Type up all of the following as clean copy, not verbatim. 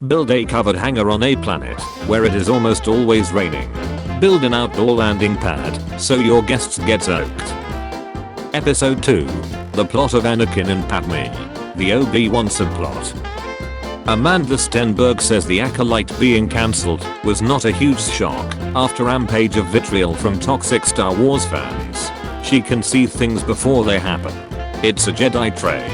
Build a covered hangar on a planet where it is almost always raining. Build an outdoor landing pad so your guests get soaked. Episode 2. The plot of Anakin and Padme. The Obi-Wan subplot. Amanda Stenberg says the Acolyte being cancelled was not a huge shock after rampage of vitriol from toxic Star Wars fans. She can see things before they happen. It's a Jedi trait.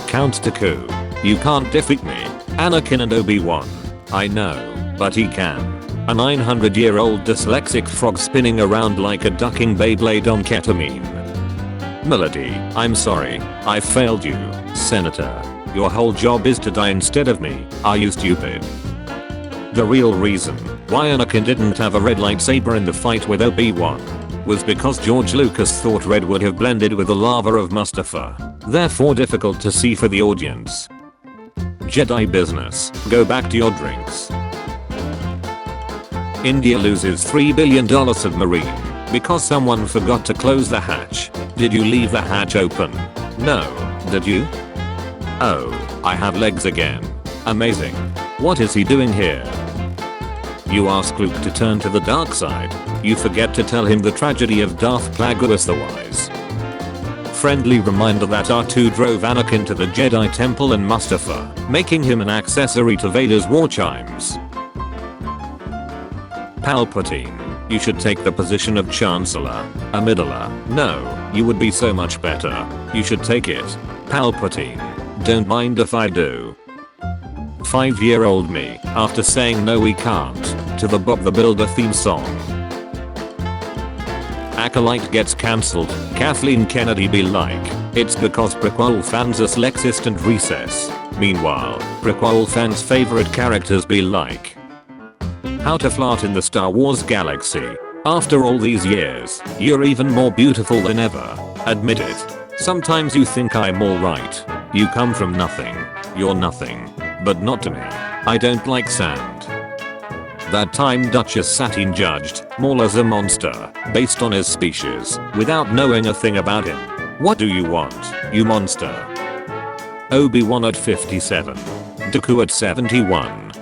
Count Dooku. You can't defeat me, Anakin and Obi-Wan. I know, but he can. A 900-year-old dyslexic frog spinning around like a ducking Beyblade on ketamine. Melody, I'm sorry, I failed you, Senator. Your whole job is to die instead of me, are you stupid? The real reason why Anakin didn't have a red lightsaber in the fight with Obi-Wan was because George Lucas thought red would have blended with the lava of Mustafar, therefore difficult to see for the audience. Jedi business, go back to your drinks. India loses $3 billion submarine because someone forgot to close the hatch. Did you leave the hatch open? No, did you? Oh, I have legs again. Amazing. What is he doing here? You ask Luke to turn to the dark side. You forget to tell him the tragedy of Darth Plagueis the Wise. Friendly reminder that R2 drove Anakin to the Jedi Temple in Mustafar, making him an accessory to Vader's war chimes. Palpatine. You should take the position of Chancellor. Amidala. No, you would be so much better. You should take it. Palpatine. Don't mind if I do. 5-year-old me, after saying no we can't, to the Bob the Builder theme song. Acolyte gets cancelled, Kathleen Kennedy be like, it's because prequel fans are sexist and recess. Meanwhile, prequel fans' favorite characters be like, how to flirt in the Star Wars galaxy. After all these years, you're even more beautiful than ever. Admit it. Sometimes you think I'm alright. You come from nothing. You're nothing. But not to me. I don't like sand. That time Duchess Satine judged Maul as a monster based on his species without knowing a thing about him. What do you want, you monster? Obi-Wan at 57. Dooku at 71.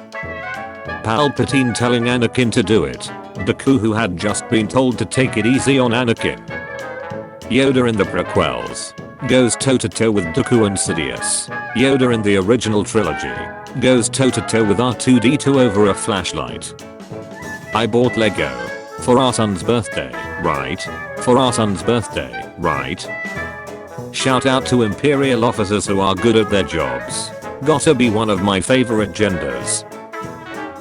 Palpatine telling Anakin to do it. Dooku who had just been told to take it easy on Anakin. Yoda in the prequels goes toe-to-toe with Dooku and Sidious. Yoda in the original trilogy goes toe-to-toe with R2-D2 over a flashlight. I bought Lego for our son's birthday, right? For our son's birthday, right? Shout out to Imperial officers who are good at their jobs. Gotta be one of my favorite genders.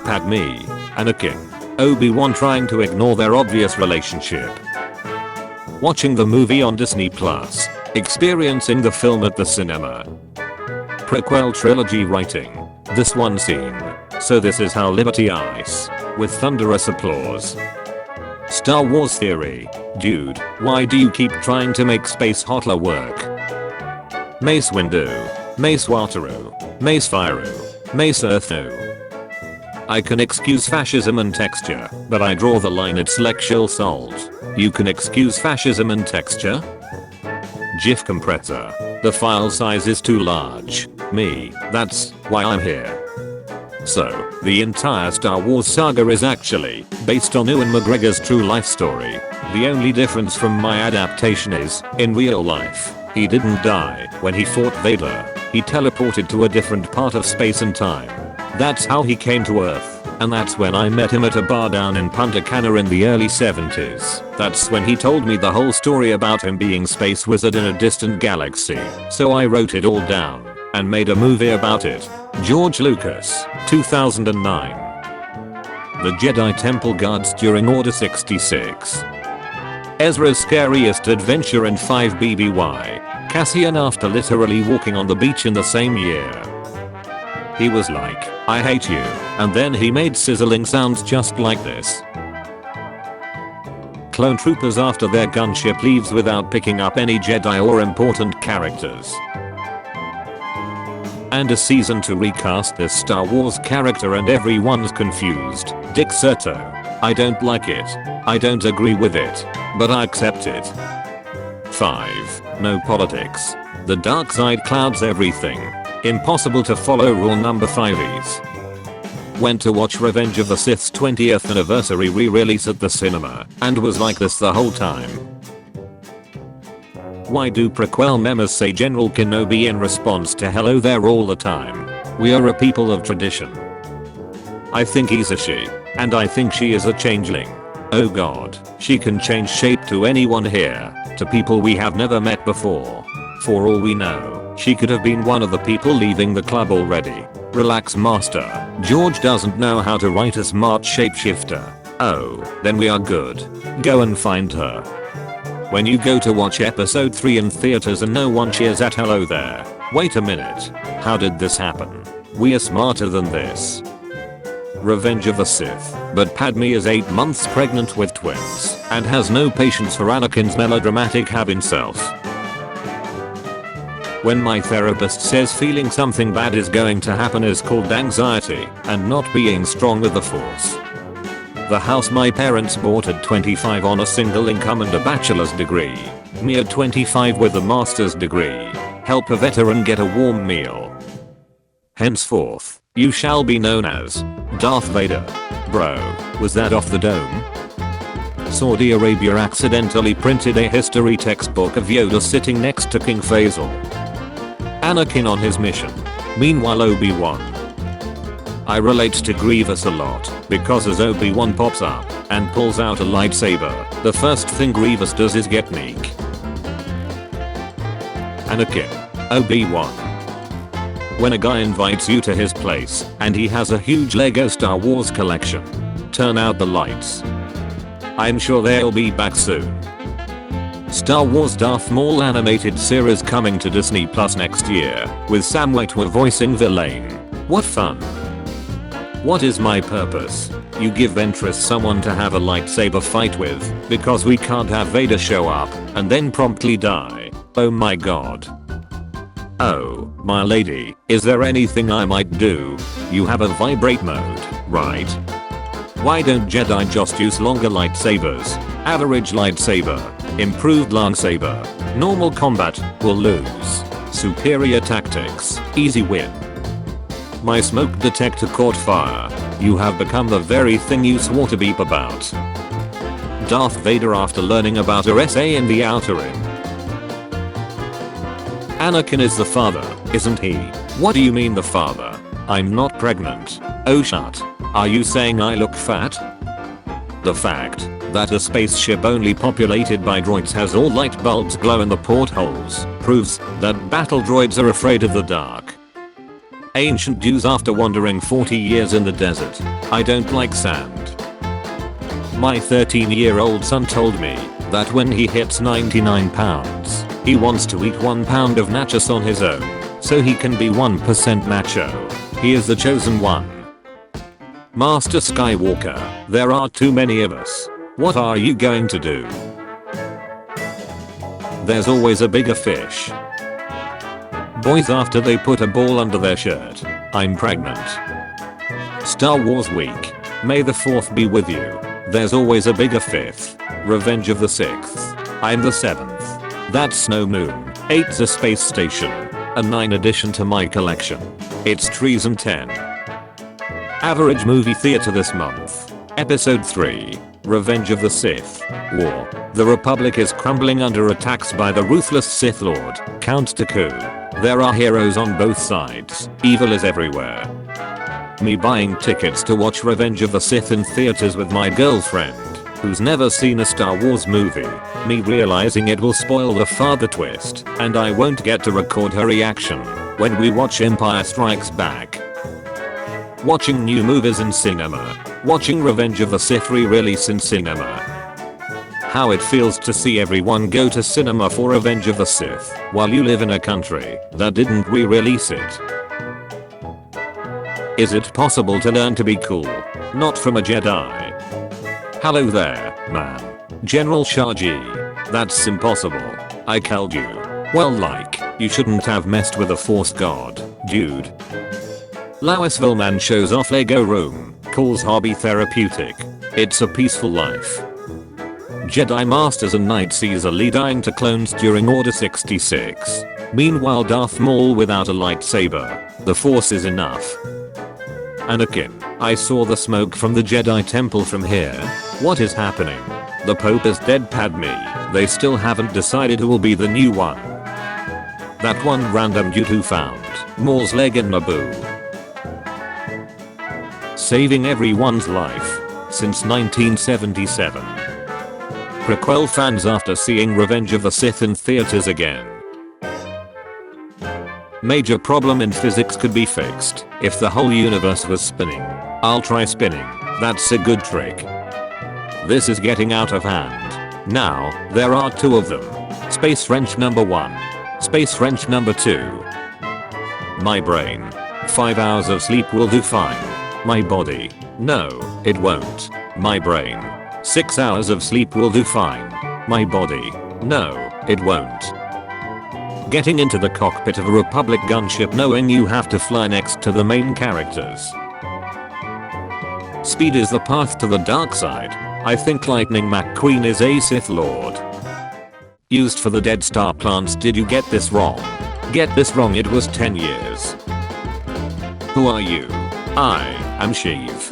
Padme, Anakin, Obi-Wan trying to ignore their obvious relationship. Watching the movie on Disney Plus, experiencing the film at the cinema. Prequel trilogy writing. This one scene. So this is how Liberty Ice. With thunderous applause. Star Wars theory. Dude, why do you keep trying to make Space Hotla work? Mace Windu. Mace Wataru. Mace Firu. Mace Earthnu. I can excuse fascism and texture, but I draw the line at sexual assault. You can excuse fascism and texture? GIF compressor. The file size is too large. Me, that's why I'm here. So, the entire Star Wars saga is actually based on Ewan McGregor's true life story. The only difference from my adaptation is, in real life, he didn't die when he fought Vader. He teleported to a different part of space and time. That's how he came to Earth, and that's when I met him at a bar down in Punta Cana in the early 70s. That's when he told me the whole story about him being space wizard in a distant galaxy. So I wrote it all down and made a movie about it. George Lucas, 2009. The Jedi Temple Guards during Order 66. Ezra's scariest adventure in 5 BBY. Cassian after literally walking on the beach in the same year. He was like, I hate you, and then he made sizzling sounds just like this. Clone troopers after their gunship leaves without picking up any Jedi or important characters. And a season to recast this Star Wars character and everyone's confused. Dick Serto. I don't like it. I don't agree with it. But I accept it. 5. No politics. The dark side clouds everything. Impossible to follow rule number 5's. Went to watch Revenge of the Sith's 20th anniversary re-release at the cinema and was like this the whole time. Why do prequel memes say General Kenobi in response to hello there all the time? We are a people of tradition. I think he's a she, and I think she is a changeling. Oh god, she can change shape to anyone here, to people we have never met before. For all we know, she could have been one of the people leaving the club already. Relax master, George doesn't know how to write a smart shapeshifter. Oh, then we are good. Go and find her. When you go to watch episode 3 in theaters and no one cheers at hello there, wait a minute, how did this happen? We are smarter than this. Revenge of the Sith, but Padme is 8 months pregnant with twins and has no patience for Anakin's melodramatic having self. When my therapist says feeling something bad is going to happen is called anxiety and not being strong with the force. The house my parents bought at 25 on a single income and a bachelor's degree. Me at 25 with a master's degree. Help a veteran get a warm meal. Henceforth, you shall be known as Darth Vader. Bro, was that off the dome? Saudi Arabia accidentally printed a history textbook of Yoda sitting next to King Faisal. Anakin on his mission. Meanwhile Obi-Wan. I relate to Grievous a lot, because as Obi-Wan pops up and pulls out a lightsaber, the first thing Grievous does is get meek. Anakin. Obi-Wan. When a guy invites you to his place and he has a huge Lego Star Wars collection. Turn out the lights. I'm sure they'll be back soon. Star Wars Darth Maul animated series coming to Disney Plus next year, with Sam Witwer voicing Villain. What fun. What is my purpose? You give Ventress someone to have a lightsaber fight with, because we can't have Vader show up and then promptly die. Oh my god. Oh, my lady, is there anything I might do? You have a vibrate mode, right? Why don't Jedi just use longer lightsabers? Average lightsaber, improved lightsaber, normal combat, will lose. Superior tactics, easy win. My smoke detector caught fire. You have become the very thing you swore to beep about. Darth Vader after learning about RSA in the Outer Rim. Anakin is the father, isn't he? What do you mean the father? I'm not pregnant. Oh shut. Are you saying I look fat? The fact that a spaceship only populated by droids has all light bulbs glow in the portholes proves that battle droids are afraid of the dark. Ancient Jews after wandering 40 years in the desert. I don't like sand. My 13-year-old son told me that when he hits 99 pounds, he wants to eat 1 pound of nachos on his own, so he can be 1% macho. He is the chosen one. Master Skywalker, there are too many of us. What are you going to do? There's always a bigger fish. Boys after they put a ball under their shirt. I'm pregnant. Star Wars Week. May the 4th be with you. There's always a bigger 5th. Revenge of the 6th. I'm the 7th. That's Snow Moon. 8's a space station. A 9 addition to my collection. It's Treason 10. Average movie theater this month. Episode 3. Revenge of the Sith. War. The Republic is crumbling under attacks by the ruthless Sith Lord, Count Dooku. There are heroes on both sides. Evil is everywhere. Me buying tickets to watch Revenge of the Sith in theaters with my girlfriend, who's never seen a Star Wars movie. Me realizing it will spoil the father twist, and I won't get to record her reaction when we watch Empire Strikes Back. Watching new movies in cinema. Watching Revenge of the Sith re-release in cinema. How it feels to see everyone go to cinema for Revenge of the Sith while you live in a country that didn't re-release it. Is it possible to learn to be cool? Not from a Jedi. Hello there, man. General Shaji. That's impossible. I killed you. Well you shouldn't have messed with a Force God, dude. Loisville man shows off Lego room, calls hobby therapeutic. It's a peaceful life. Jedi Masters and Knights easily dying to clones during Order 66. Meanwhile Darth Maul without a lightsaber. The Force is enough. Anakin, I saw the smoke from the Jedi Temple from here. What is happening? The Pope is dead. Padme. They still haven't decided who will be the new one. That one random dude who found Maul's leg in Naboo. Saving everyone's life since 1977. Prequel fans after seeing Revenge of the Sith in theaters again. Major problem in physics could be fixed if the whole universe was spinning. I'll try spinning. That's a good trick. This is getting out of hand. Now, there are two of them. Space wrench number 1. Space wrench number 2. My brain. 5 hours of sleep will do fine. My body. No, it won't. My brain. 6 hours of sleep will do fine. My body. No, it won't. Getting into the cockpit of a Republic gunship knowing you have to fly next to the main characters. Speed is the path to the dark side. I think Lightning McQueen is a Sith Lord. Used for the Dead Star plants. Did you get this wrong? Get this wrong, it was 10 years. Who are you? I am Sheev.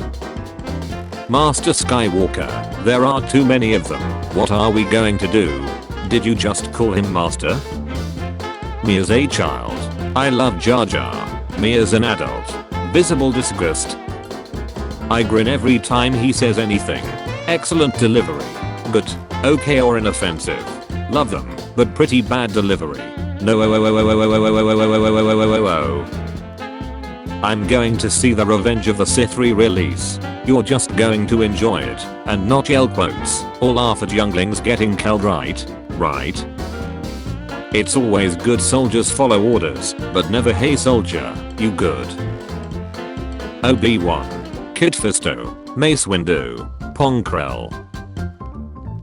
Master Skywalker. There are too many of them. What are we going to do? Did you just call him Master? Me as a child. I love Jar Jar. Me as an adult. Visible disgust. I grin every time he says anything. Excellent delivery. Good, okay or inoffensive. Love them, but pretty bad delivery. No. I'm going to see the Revenge of the Sith re-release. You're just going to enjoy it and not yell quotes or laugh at younglings getting killed, right? Right? It's always good soldiers follow orders, but never hey soldier, you good. Obi-Wan, Kit Fisto, Mace Windu, Pong Krell.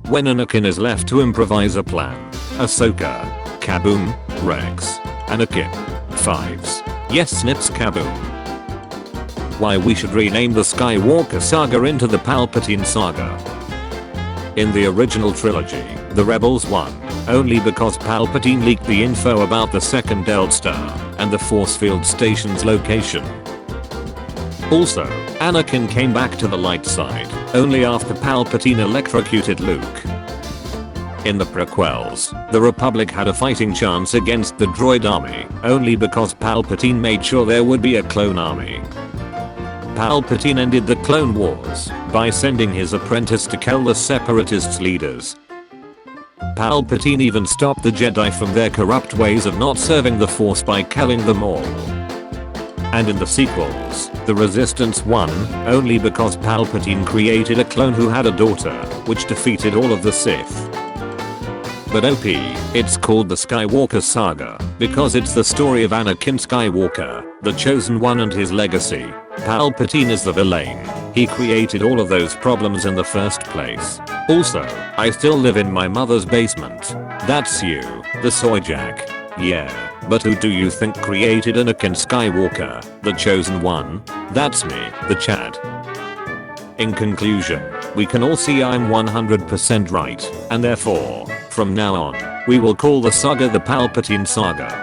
When Anakin is left to improvise a plan. Ahsoka, Kaboom, Rex, Anakin, Fives. Yes, Snips Kaboom. Why we should rename the Skywalker saga into the Palpatine saga. In the original trilogy, the Rebels won, only because Palpatine leaked the info about the second Death Star and the force field station's location. Also, Anakin came back to the light side only after Palpatine electrocuted Luke. In the prequels, the Republic had a fighting chance against the droid army only because Palpatine made sure there would be a clone army. Palpatine ended the Clone Wars by sending his apprentice to kill the Separatists' leaders. Palpatine even stopped the Jedi from their corrupt ways of not serving the Force by killing them all. And in the sequels, the Resistance won only because Palpatine created a clone who had a daughter, which defeated all of the Sith. But OP, it's called the Skywalker Saga because it's the story of Anakin Skywalker, the Chosen One, and his legacy. Palpatine is the villain. He created all of those problems in the first place. Also, I still live in my mother's basement. That's you, the soy jack. Yeah, but who do you think created Anakin Skywalker, the Chosen One? That's me, the Chad. In conclusion, we can all see I'm 100% right, and therefore, from now on, we will call the saga the Palpatine saga.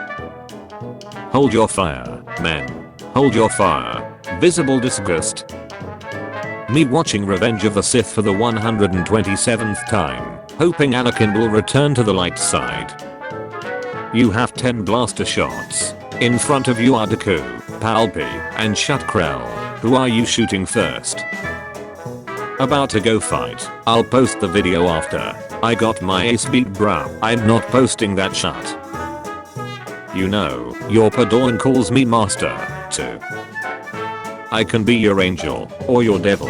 Hold your fire, men. Hold your fire. Visible disgust. Me watching Revenge of the Sith for the 127th time, hoping Anakin will return to the light side. You have 10 blaster shots. In front of you are Dooku, Palpy, and Shut Krell. Who are you shooting first? About to go fight. I'll post the video after. I got my ace beat, bro. I'm not posting that shot. You know, your Padawan calls me master, too. I can be your angel, or your devil.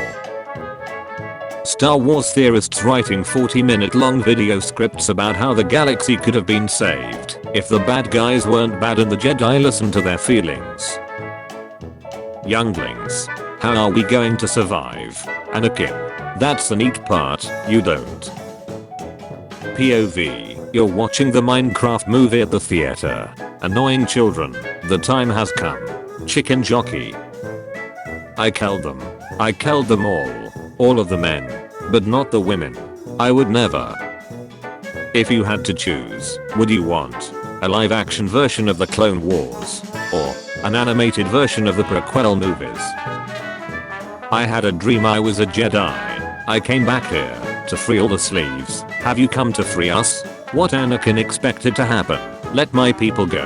Star Wars theorists writing 40-minute long video scripts about how the galaxy could have been saved if the bad guys weren't bad and the Jedi listened to their feelings. Younglings, how are we going to survive? Anakin, that's the neat part, you don't. POV, you're watching the Minecraft movie at the theater. Annoying children, the time has come. Chicken jockey. I killed them. I killed them all of the men, but not the women. I would never. If you had to choose, would you want a live action version of the Clone Wars, or an animated version of the Prequel movies. I had a dream I was a Jedi. I came back here to free all the slaves. Have you come to free us? What Anakin expected to happen? Let my people go.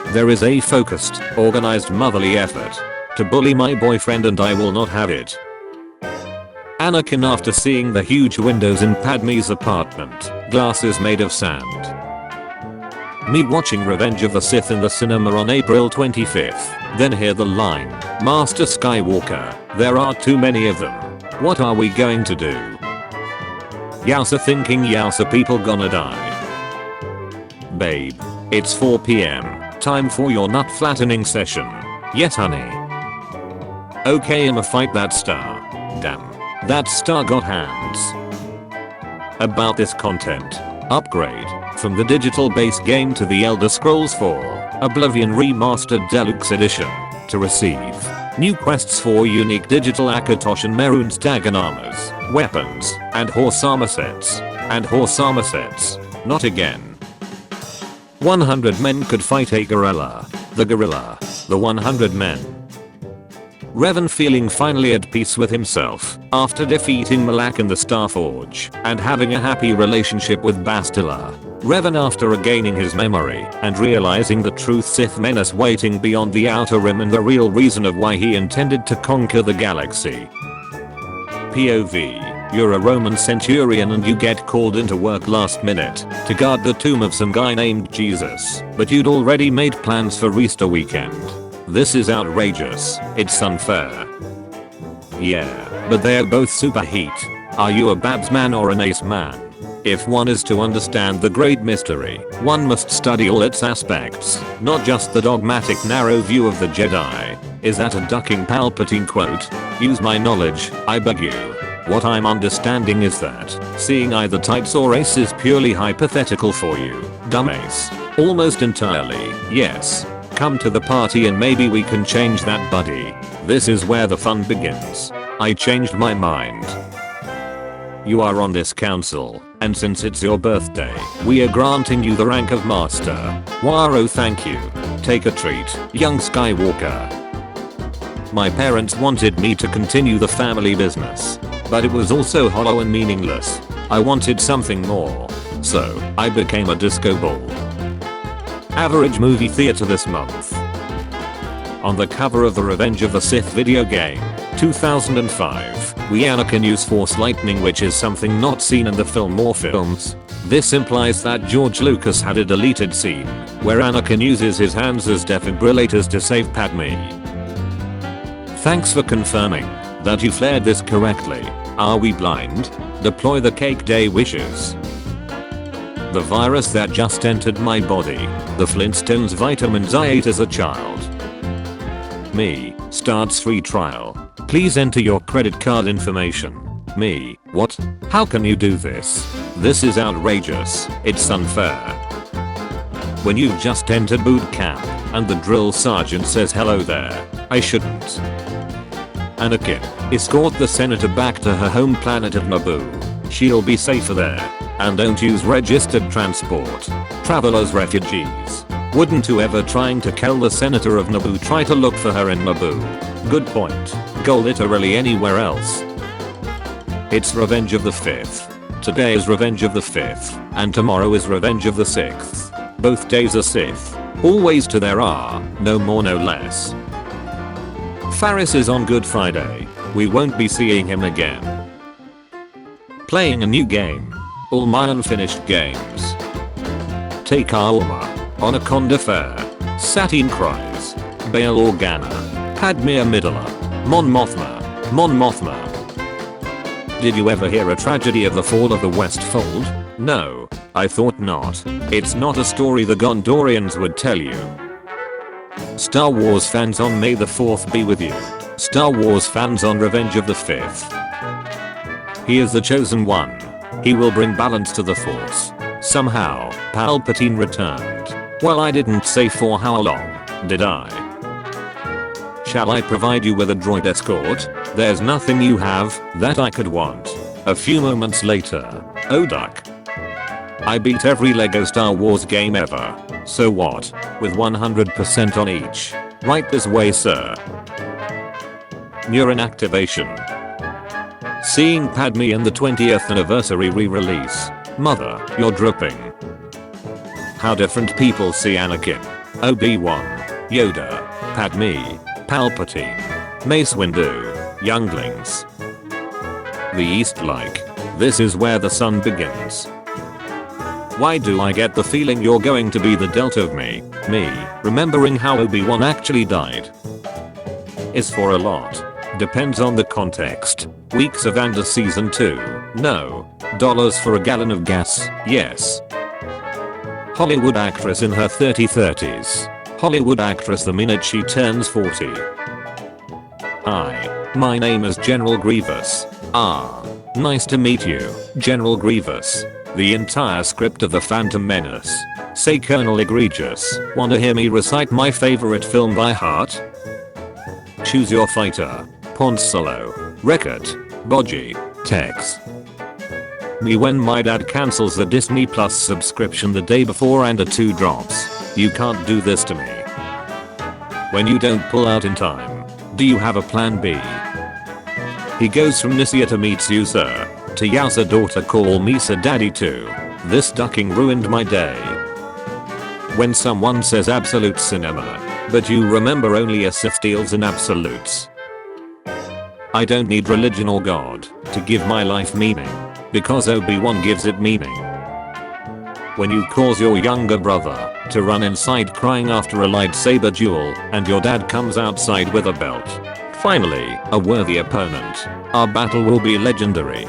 There is a focused, organized motherly effort to bully my boyfriend and I will not have it. Anakin, after seeing the huge windows in Padme's apartment, glasses made of sand. Me watching Revenge of the Sith in the cinema on April 25th, then hear the line, Master Skywalker, there are too many of them. What are we going to do? Yowza, thinking yowza, people gonna die. Babe, it's 4 PM, time for your nut flattening session. Yes honey. Okay, I'ma fight that star. Damn. That star got hands. About this content. Upgrade from the digital base game to the Elder Scrolls 4 Oblivion Remastered Deluxe Edition to receive new quests for unique digital Akatosh and Merun Stagan armors, weapons, and horse armor sets. And horse armor sets. Not again. 100 men could fight a gorilla. The 100 men. Revan feeling finally at peace with himself after defeating Malak in the Starforge and having a happy relationship with Bastila. Revan after regaining his memory and realizing the truth, Sith menace waiting beyond the Outer Rim and the real reason of why he intended to conquer the galaxy. POV. You're a Roman centurion and you get called into work last minute to guard the tomb of some guy named Jesus, but you'd already made plans for Easter weekend. This is outrageous. It's unfair. Yeah, but they're both super heat. Are you a Babs man or an Ace man? If one is to understand the great mystery, one must study all its aspects, not just the dogmatic narrow view of the Jedi. Is that a ducking Palpatine quote? Use my knowledge, I beg you. What I'm understanding is that seeing either types or Ace is purely hypothetical for you, dumbass. Almost entirely, yes. Come to the party and maybe we can change that, buddy. This is where the fun begins. I changed my mind. You are on this council, and since it's your birthday, we are granting you the rank of Master. Waro, thank you. Take a treat, young Skywalker. My parents wanted me to continue the family business, but it was also hollow and meaningless. I wanted something more. So, I became a disco ball. Average movie theater this month. On the cover of the Revenge of the Sith video game, 2005, we Anakin use Force lightning, which is something not seen in the film or films. This implies that George Lucas had a deleted scene where Anakin uses his hands as defibrillators to save Padme. Thanks for confirming that you flared this correctly. Are we blind? Deploy the cake day wishes. The virus that just entered my body. The Flintstones vitamins I ate as a child. Me, starts free trial. Please enter your credit card information. Me, what? How can you do this? This is outrageous. It's unfair. When you've just entered boot camp and the drill sergeant says hello there, I shouldn't. Anakin, escort the senator back to her home planet of Naboo. She'll be safer there. And don't use registered transport. Travel as refugees. Wouldn't whoever trying to kill the senator of Naboo try to look for her in Naboo? Good point. Go literally anywhere else. It's Revenge of the 5th. Today is Revenge of the 5th, and tomorrow is Revenge of the 6th. Both days are Sith. Always to there are, no more no less. Faris is on Good Friday. We won't be seeing him again. Playing a new game. All my unfinished games. Take Alma, Anaconda Fair, Satine Cries, Bail Organa, Padme Amidala, Mon Mothma. Did you ever hear a tragedy of the fall of the Westfold? No, I thought not. It's not a story the Gondorians would tell you. Star Wars fans on May the 4th be with you. Star Wars fans on Revenge of the 5th. He is the chosen one. He will bring balance to the Force. Somehow, Palpatine returned. Well, I didn't say for how long, did I? Shall I provide you with a droid escort? There's nothing you have that I could want. A few moments later, oh duck. I beat every LEGO Star Wars game ever. So what? With 100% on each. Right this way, sir. Neuron activation. Seeing Padme in the 20th anniversary re-release. Mother, you're dripping. How different people see Anakin, Obi-Wan, Yoda, Padme, Palpatine, Mace Windu, younglings. The East like. This is where the sun begins. Why do I get the feeling you're going to be the dealt of me, remembering how Obi-Wan actually died? Is for a lot. Depends on the context. Weeks of Andor season 2, no. Dollars for a gallon of gas, yes. Hollywood actress in her 30s. Hollywood actress the minute she turns 40. Hi, my name is General Grievous. Ah, nice to meet you, General Grievous. The entire script of The Phantom Menace. Say Colonel Egregious. Wanna hear me recite my favorite film by heart? Choose your fighter. Pawn Solo. Wreck-It. Boji. Tex. Me when my dad cancels the Disney Plus subscription the day before Andor 2 drops. You can't do this to me. When you don't pull out in time. Do you have a plan B? He goes from Nissia to meets you sir. To Yowza daughter call me sir daddy too. This ducking ruined my day. When someone says absolute cinema, but you remember only a Sith deals in absolutes. I don't need religion or God to give my life meaning, because Obi-Wan gives it meaning. When you cause your younger brother to run inside crying after a lightsaber duel and your dad comes outside with a belt. Finally, a worthy opponent. Our battle will be legendary.